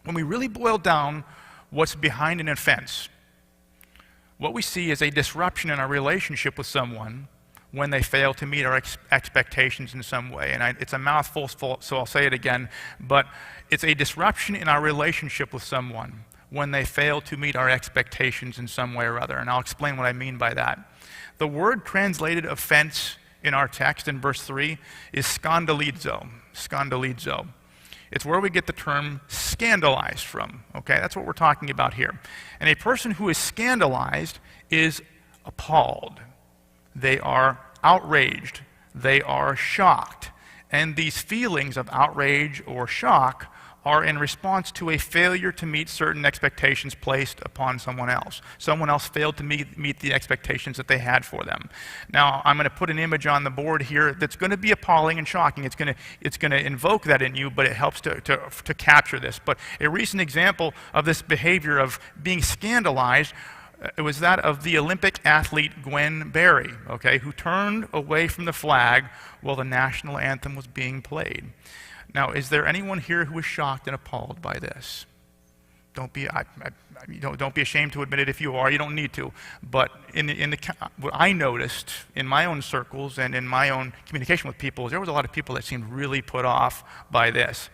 When we really boil down what's behind an offense, what we see is a disruption in our relationship with someone when they fail to meet our expectations in some way. And it's a mouthful, so I'll say it again, but it's a disruption in our relationship with someone when they fail to meet our expectations in some way or other. And I'll explain what I mean by that. The word translated offense in our text in verse 3 is scandalizo. Scandalizo. It's where we get the term scandalized from. Okay, that's what we're talking about here. And a person who is scandalized is appalled. They are outraged. They are shocked. And these feelings of outrage or shock are in response to a failure to meet certain expectations placed upon someone else. Someone else failed to meet the expectations that they had for them. Now, I'm going to put an image on the board here that's going to be appalling and shocking. It's going to invoke that in you, but it helps to capture this. But a recent example of this behavior of being scandalized, it was that of the Olympic athlete Gwen Berry, okay, who turned away from the flag while the national anthem was being played. Now, is there anyone here who is shocked and appalled by this? Don't be ashamed to admit it if you are. You don't need to. But what I noticed in my own circles and in my own communication with people is there was a lot of people that seemed really put off by this.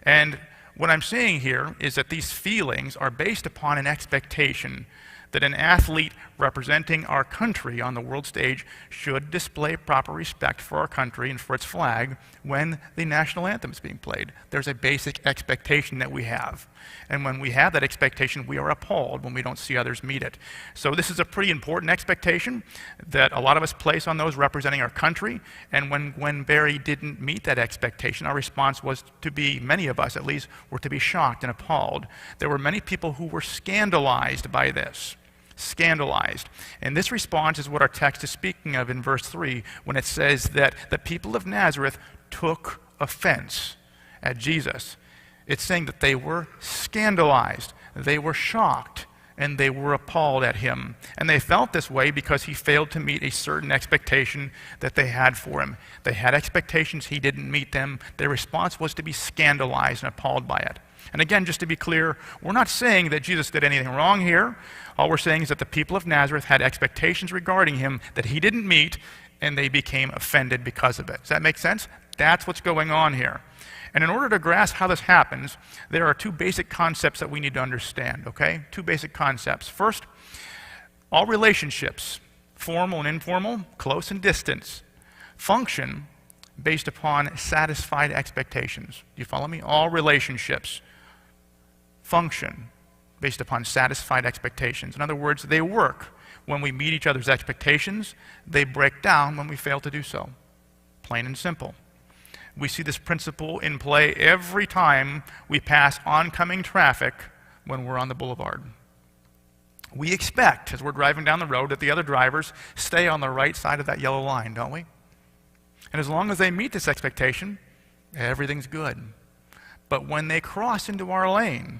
And what I'm saying here is that these feelings are based upon an expectation that an athlete representing our country on the world stage should display proper respect for our country and for its flag when the national anthem is being played. There's a basic expectation that we have. And when we have that expectation, we are appalled when we don't see others meet it. So this is a pretty important expectation that a lot of us place on those representing our country. And when Barry didn't meet that expectation, our response was to be, many of us at least, were to be shocked and appalled. There were many people who were scandalized by this. Scandalized. And this response is what our text is speaking of in verse 3 when it says that the people of Nazareth took offense at Jesus. It's saying that they were scandalized, they were shocked, and they were appalled at him. And they felt this way because he failed to meet a certain expectation that they had for him. They had expectations, he didn't meet them. Their response was to be scandalized and appalled by it. And again, just to be clear, we're not saying that Jesus did anything wrong here. All we're saying is that the people of Nazareth had expectations regarding him that he didn't meet, and they became offended because of it. Does that make sense? That's what's going on here. And in order to grasp how this happens, there are two basic concepts that we need to understand, okay? Two basic concepts. First, all relationships, formal and informal, close and distant, function based upon satisfied expectations. Do you follow me? All relationships function based upon satisfied expectations. In other words, they work when we meet each other's expectations. They break down when we fail to do so. Plain and simple. We see this principle in play every time we pass oncoming traffic when we're on the boulevard. We expect, as we're driving down the road, that the other drivers stay on the right side of that yellow line, don't we? And as long as they meet this expectation, everything's good. But when they cross into our lane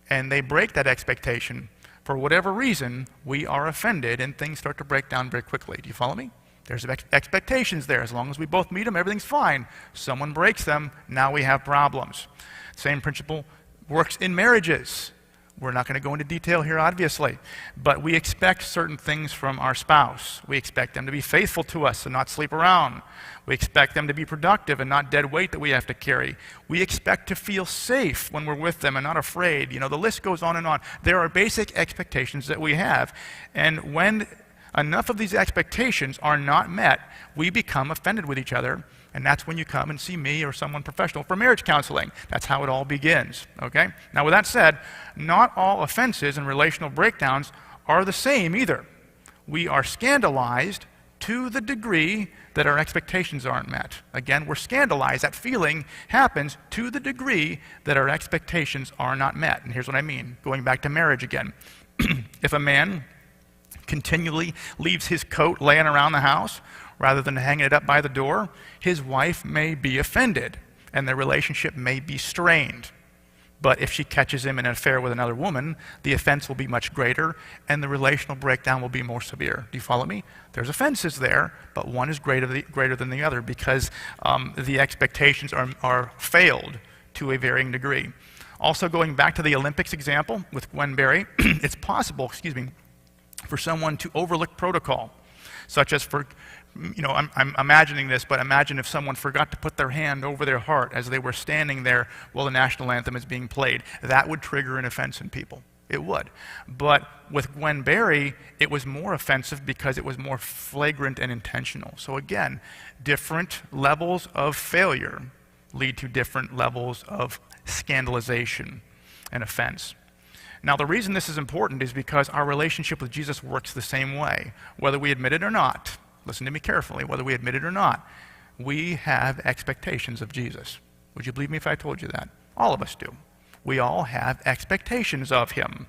and they break that expectation, for whatever reason, we are offended and things start to break down very quickly. Do you follow me? There's expectations there. As long as we both meet them, everything's fine. Someone breaks them, now we have problems. Same principle works in marriages. We're not going to go into detail here, obviously, but we expect certain things from our spouse. We expect them to be faithful to us and not sleep around. We expect them to be productive and not dead weight that we have to carry. We expect to feel safe when we're with them and not afraid. You know, the list goes on and on. There are basic expectations that we have, and when enough of these expectations are not met, we become offended with each other, and that's when you come and see me or someone professional for marriage counseling. That's how it all begins, okay? Now, with that said, not all offenses and relational breakdowns are the same either. We are scandalized to the degree that our expectations aren't met. Again, we're scandalized. That feeling happens to the degree that our expectations are not met. And here's what I mean, going back to marriage again. If a man continually leaves his coat laying around the house rather than hanging it up by the door, his wife may be offended and their relationship may be strained. But if she catches him in an affair with another woman, the offense will be much greater and the relational breakdown will be more severe. Do you follow me? There's offenses there, but one is greater than the other because the expectations are failed to a varying degree. Also, going back to the Olympics example with Gwen Berry, it's possible, for someone to overlook protocol, such as I'm imagining this, but imagine if someone forgot to put their hand over their heart as they were standing there while the national anthem is being played. That would trigger an offense in people. It would. But with Gwen Berry, it was more offensive because it was more flagrant and intentional. So again, different levels of failure lead to different levels of scandalization and offense. Now, the reason this is important is because our relationship with Jesus works the same way, whether we admit it or not. Listen to me carefully. Whether we admit it or not, we have expectations of Jesus. Would you believe me if I told you that? All of us do. We all have expectations of him.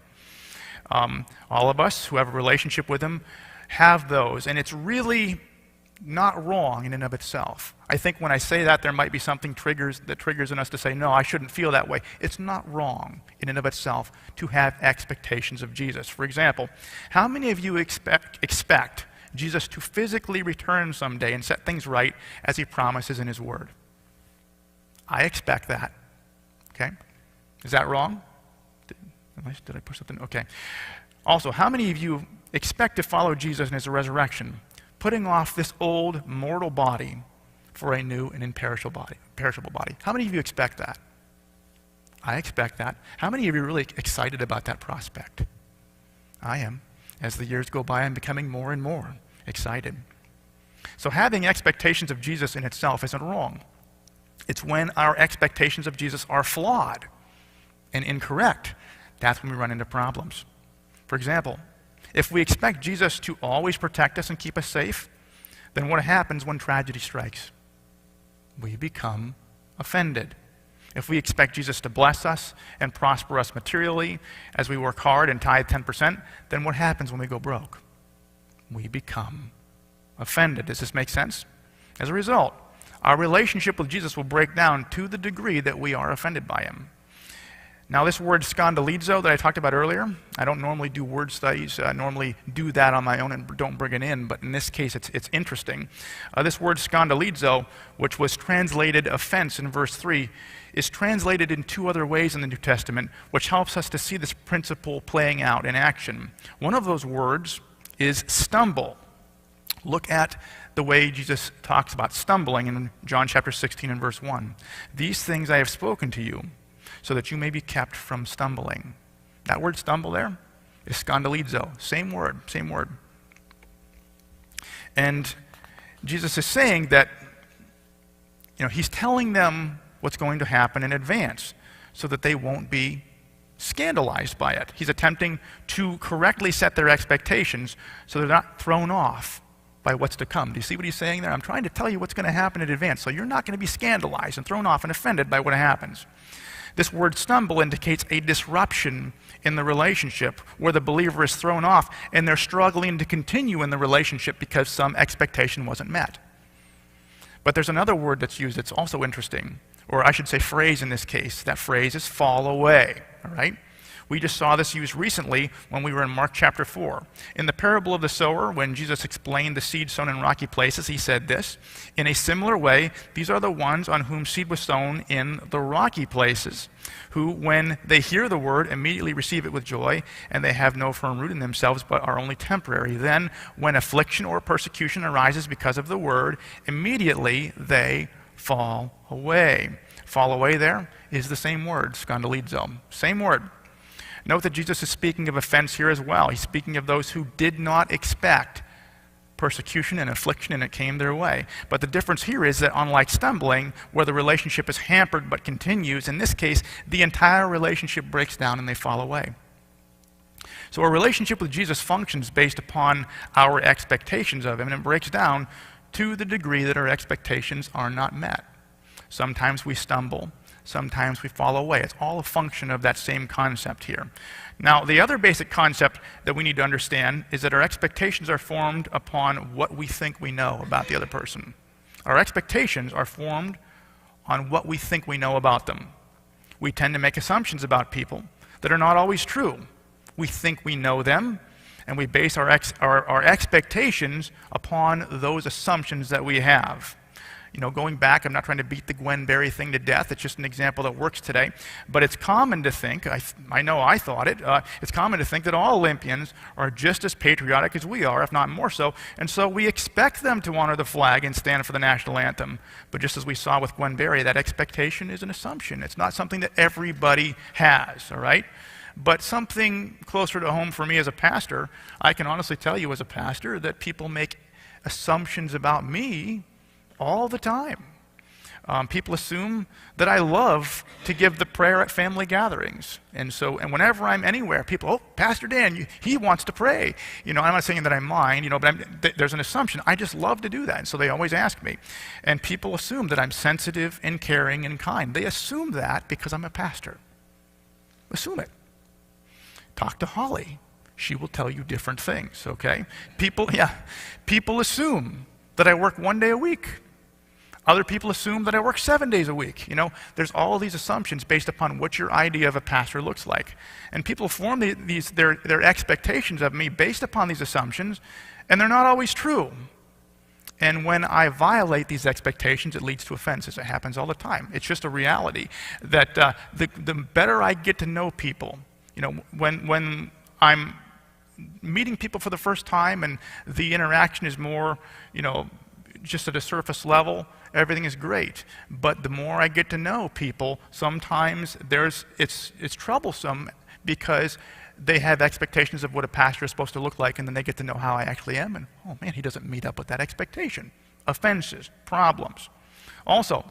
All of us who have a relationship with him have those, and it's really not wrong in and of itself. I think when I say that, there might be something that triggers in us to say, no, I shouldn't feel that way. It's not wrong in and of itself to have expectations of Jesus. For example, how many of you expect Jesus to physically return someday and set things right as he promises in his word? I expect that. Okay? Is that wrong? Did I push something? Okay. Also, how many of you expect to follow Jesus in his resurrection, putting off this old mortal body for a new and imperishable body? How many of you expect that? I expect that. How many of you are really excited about that prospect? I am. As the years go by, I'm becoming more and more excited. So having expectations of Jesus in itself isn't wrong. It's when our expectations of Jesus are flawed and incorrect, that's when we run into problems. For example, if we expect Jesus to always protect us and keep us safe, then what happens when tragedy strikes? We become offended. If we expect Jesus to bless us and prosper us materially as we work hard and tithe 10%, then what happens when we go broke? We become offended. Does this make sense? As a result, our relationship with Jesus will break down to the degree that we are offended by him. Now, this word scandalizo that I talked about earlier, I don't normally do word studies. I normally do that on my own and don't bring it in, but in this case, it's interesting. This word scandalizo, which was translated offense in verse 3, is translated in two other ways in the New Testament, which helps us to see this principle playing out in action. One of those words is stumble. Look at the way Jesus talks about stumbling in John chapter 16 and verse 1. These things I have spoken to you, so that you may be kept from stumbling. That word stumble there is scandalizo. Same word. And Jesus is saying that, he's telling them what's going to happen in advance so that they won't be scandalized by it. He's attempting to correctly set their expectations so they're not thrown off by what's to come. Do you see what he's saying there? I'm trying to tell you what's going to happen in advance so you're not going to be scandalized and thrown off and offended by what happens. This word stumble indicates a disruption in the relationship where the believer is thrown off and they're struggling to continue in the relationship because some expectation wasn't met. But there's another word that's used that's also interesting, or I should say phrase in this case. That phrase is fall away, all right? We just saw this used recently when we were in Mark chapter 4. In the parable of the sower, when Jesus explained the seed sown in rocky places, he said this, in a similar way, these are the ones on whom seed was sown in the rocky places, who, when they hear the word, immediately receive it with joy, and they have no firm root in themselves, but are only temporary. Then, when affliction or persecution arises because of the word, immediately they fall away. Fall away there is the same word, scandalizo. Same word. Note that Jesus is speaking of offense here as well. He's speaking of those who did not expect persecution and affliction and it came their way. But the difference here is that unlike stumbling, where the relationship is hampered but continues, in this case, the entire relationship breaks down and they fall away. So our relationship with Jesus functions based upon our expectations of him, and it breaks down to the degree that our expectations are not met. Sometimes we stumble. Sometimes we fall away. It's all a function of that same concept here. Now, the other basic concept that we need to understand is that our expectations are formed upon what we think we know about the other person. Our expectations are formed on what we think we know about them. We tend to make assumptions about people that are not always true. We think we know them, and we base our expectations upon those assumptions that we have. Going back, I'm not trying to beat the Gwen Berry thing to death. It's just an example that works today. But it's common to think, I know I thought it, it's common to think that all Olympians are just as patriotic as we are, if not more so. And so we expect them to honor the flag and stand for the national anthem. But just as we saw with Gwen Berry, that expectation is an assumption. It's not something that everybody has, all right? But something closer to home for me as a pastor, I can honestly tell you as a pastor that people make assumptions about me all the time. People assume that I love to give the prayer at family gatherings. And whenever I'm anywhere, people, oh, Pastor Dan, he wants to pray. I'm not saying that I mind, but there's an assumption. I just love to do that. And so they always ask me. And people assume that I'm sensitive and caring and kind. They assume that because I'm a pastor. Assume it. Talk to Holly. She will tell you different things, okay? People assume that I work 1 day a week. Other people assume that I work 7 days a week. There's all these assumptions based upon what your idea of a pastor looks like. And people form their expectations of me based upon these assumptions, and they're not always true. And when I violate these expectations, it leads to offenses. It happens all the time. It's just a reality that the better I get to know people, when I'm meeting people for the first time and the interaction is more, just at a surface level, everything is great. But the more I get to know people, sometimes it's troublesome because they have expectations of what a pastor is supposed to look like, and then they get to know how I actually am, and oh man, he doesn't meet up with that expectation. Offenses, problems. Also,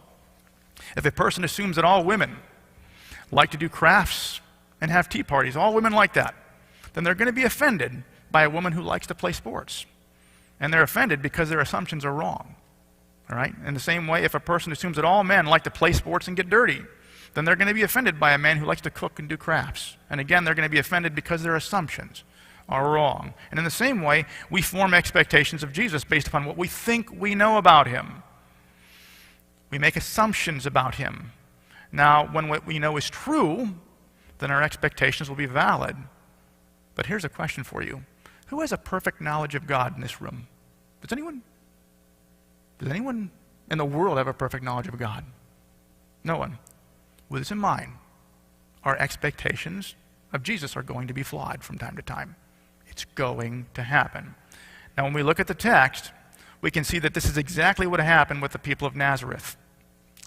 if a person assumes that all women like to do crafts and have tea parties, all women like that, then they're going to be offended by a woman who likes to play sports. And they're offended because their assumptions are wrong. All right? In the same way, if a person assumes that all men like to play sports and get dirty, then they're going to be offended by a man who likes to cook and do crafts. And again, they're going to be offended because their assumptions are wrong. And in the same way, we form expectations of Jesus based upon what we think we know about him. We make assumptions about him. Now, when what we know is true, then our expectations will be valid. But here's a question for you. Who has a perfect knowledge of God in this room? Does anyone in the world have a perfect knowledge of God? No one. With this in mind, our expectations of Jesus are going to be flawed from time to time. It's going to happen. Now, when we look at the text, we can see that this is exactly what happened with the people of Nazareth.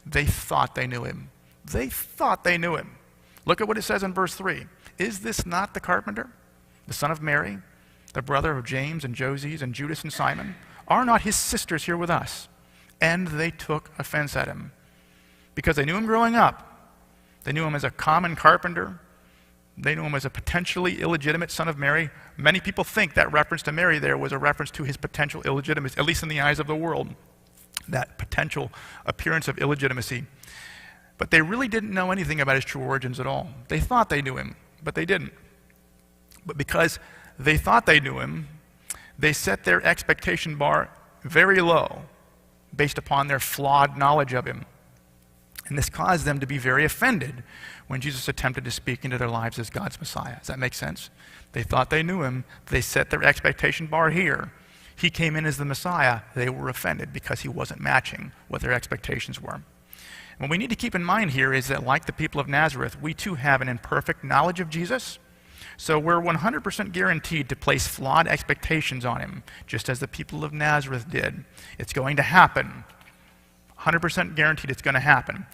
They thought they knew him. They thought they knew him. Look at what it says in verse 3. Is this not the carpenter, the son of Mary, the brother of James and Joses and Judas and Simon? Are not his sisters here with us? And they took offense at him. Because they knew him growing up. They knew him as a common carpenter. They knew him as a potentially illegitimate son of Mary. Many people think that reference to Mary there was a reference to his potential illegitimacy, at least in the eyes of the world, that potential appearance of illegitimacy. But they really didn't know anything about his true origins at all. They thought they knew him, but they didn't. But because they thought they knew him, they set their expectation bar very low based upon their flawed knowledge of him. And this caused them to be very offended when Jesus attempted to speak into their lives as God's Messiah. Does that make sense? They thought they knew him. They set their expectation bar here. He came in as the Messiah. They were offended because he wasn't matching what their expectations were. What we need to keep in mind here is that, like the people of Nazareth, we too have an imperfect knowledge of Jesus. So we're 100% guaranteed to place flawed expectations on him, just as the people of Nazareth did. It's going to happen. 100% guaranteed it's going to happen.